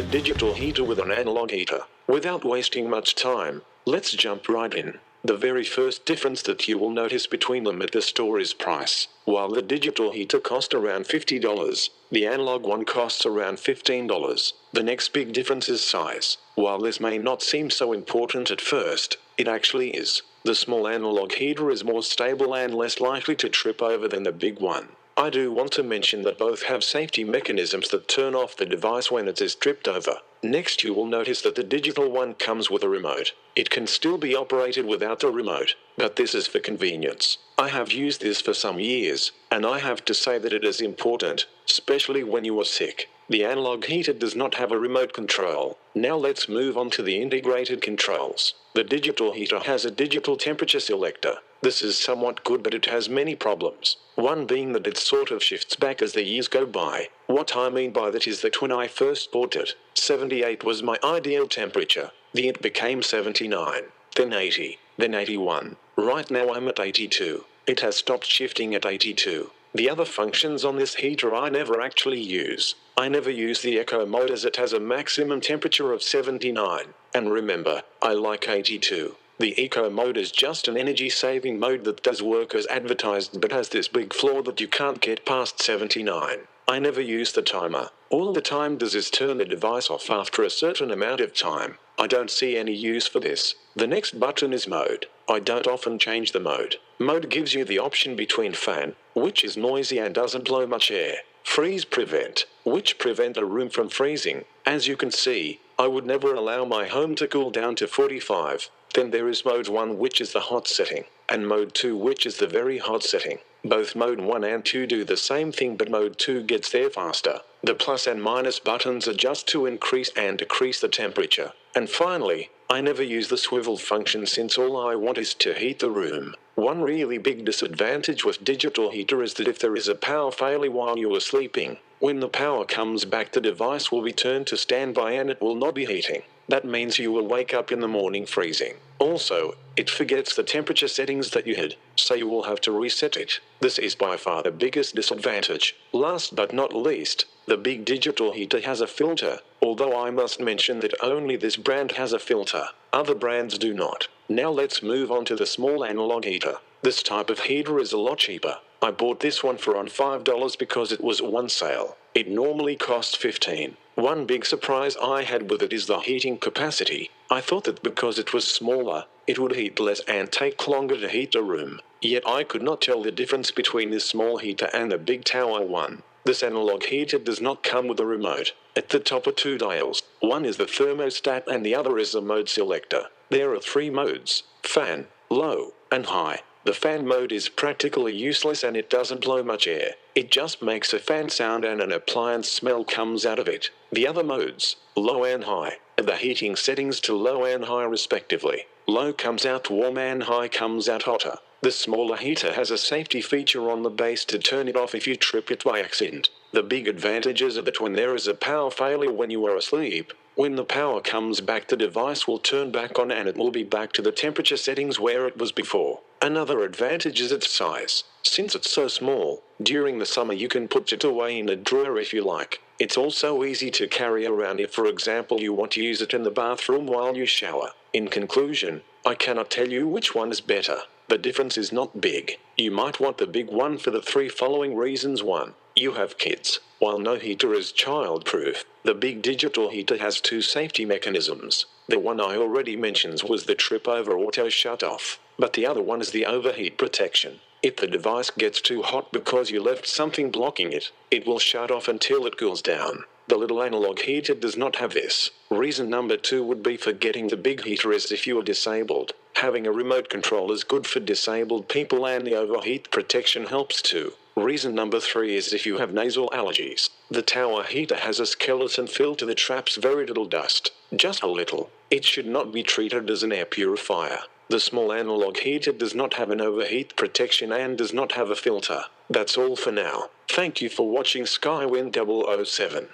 digital heater with an analog heater. Without wasting much time, let's jump right in. The very first difference that you will notice between them at the store is price. While the digital heater costs around $50, the analog one costs around $15. The next big difference is size. While this may not seem so important at first, it actually is. The small analog heater is more stable and less likely to trip over than the big one. I do want to mention that both have safety mechanisms that turn off the device when it is tripped over. Next, you will notice that the digital one comes with a remote. It can still be operated without a remote, but this is for convenience. I have used this for some years, and I have to say that it is important, especially when you are sick. The analog heater does not have a remote control. Now let's move on to the integrated controls. The digital heater has a digital temperature selector. This is somewhat good, but it has many problems. One being that it sort of shifts back as the years go by. What I mean by that is that when I first bought it, 78 was my ideal temperature. Then it became 79, then 80, then 81. Right now I'm at 82. It has stopped shifting at 82. The other functions on this heater I never actually use. I never use the eco mode as it has a maximum temperature of 79. And remember, I like 82. The eco mode is just an energy-saving mode that does work as advertised but has this big flaw that you can't get past 79. I never use the timer. All the time does is turn the device off after a certain amount of time. I don't see any use for this. The next button is mode. I don't often change the mode. Mode gives you the option between fan, which is noisy and doesn't blow much air, freeze prevent, which prevent a room from freezing. As you can see, I would never allow my home to cool down to 45. Then there is mode 1, which is the hot setting, and mode 2, which is the very hot setting. Both mode 1 and 2 do the same thing, but mode 2 gets there faster. The plus and minus buttons are just to increase and decrease the temperature. And finally, I never use the swivel function since all I want is to heat the room. One really big disadvantage with digital heater is that if there is a power failure while you are sleeping, when the power comes back the device will be turned to standby and it will not be heating. That means you will wake up in the morning freezing. Also, it forgets the temperature settings that you had, so you will have to reset it. This is by far the biggest disadvantage. Last but not least, the big digital heater has a filter, although I must mention that only this brand has a filter. Other brands do not. Now let's move on to the small analog heater. This type of heater is a lot cheaper. I bought this one for around $5 because it was on sale. It normally costs $15. One big surprise I had with it is the heating capacity. I thought that because it was smaller, it would heat less and take longer to heat a room. Yet I could not tell the difference between this small heater and the big tower one. This analog heater does not come with a remote. At the top are two dials. One is the thermostat and the other is the mode selector. There are 3 modes: fan, low, and high. The fan mode is practically useless and it doesn't blow much air. It just makes a fan sound and an appliance smell comes out of it. The other modes, low and high, are the heating settings to low and high respectively. Low comes out warm and high comes out hotter. The smaller heater has a safety feature on the base to turn it off if you trip it by accident. The big advantages are that when there is a power failure when you are asleep, when the power comes back the device will turn back on and it will be back to the temperature settings where it was before. Another advantage is its size. Since it's so small, during the summer you can put it away in a drawer if you like. It's also easy to carry around if, for example, you want to use it in the bathroom while you shower. In conclusion, I cannot tell you which one is better. The difference is not big. You might want the big one for the 3 following reasons. 1. You have kids. While no heater is child-proof, the big digital heater has 2 safety mechanisms. The one I already mentioned was the trip-over auto shut-off, but the other one is the overheat protection. If the device gets too hot because you left something blocking it, it will shut off until it cools down. The little analog heater does not have this. Reason number 2 would be for getting the big heater is if you are disabled. Having a remote control is good for disabled people and the overheat protection helps too. Reason number 3 is if you have nasal allergies. The tower heater has a skeleton filter that traps very little dust. Just a little. It should not be treated as an air purifier. The small analog heater does not have an overheat protection and does not have a filter. That's all for now. Thank you for watching Skywind007.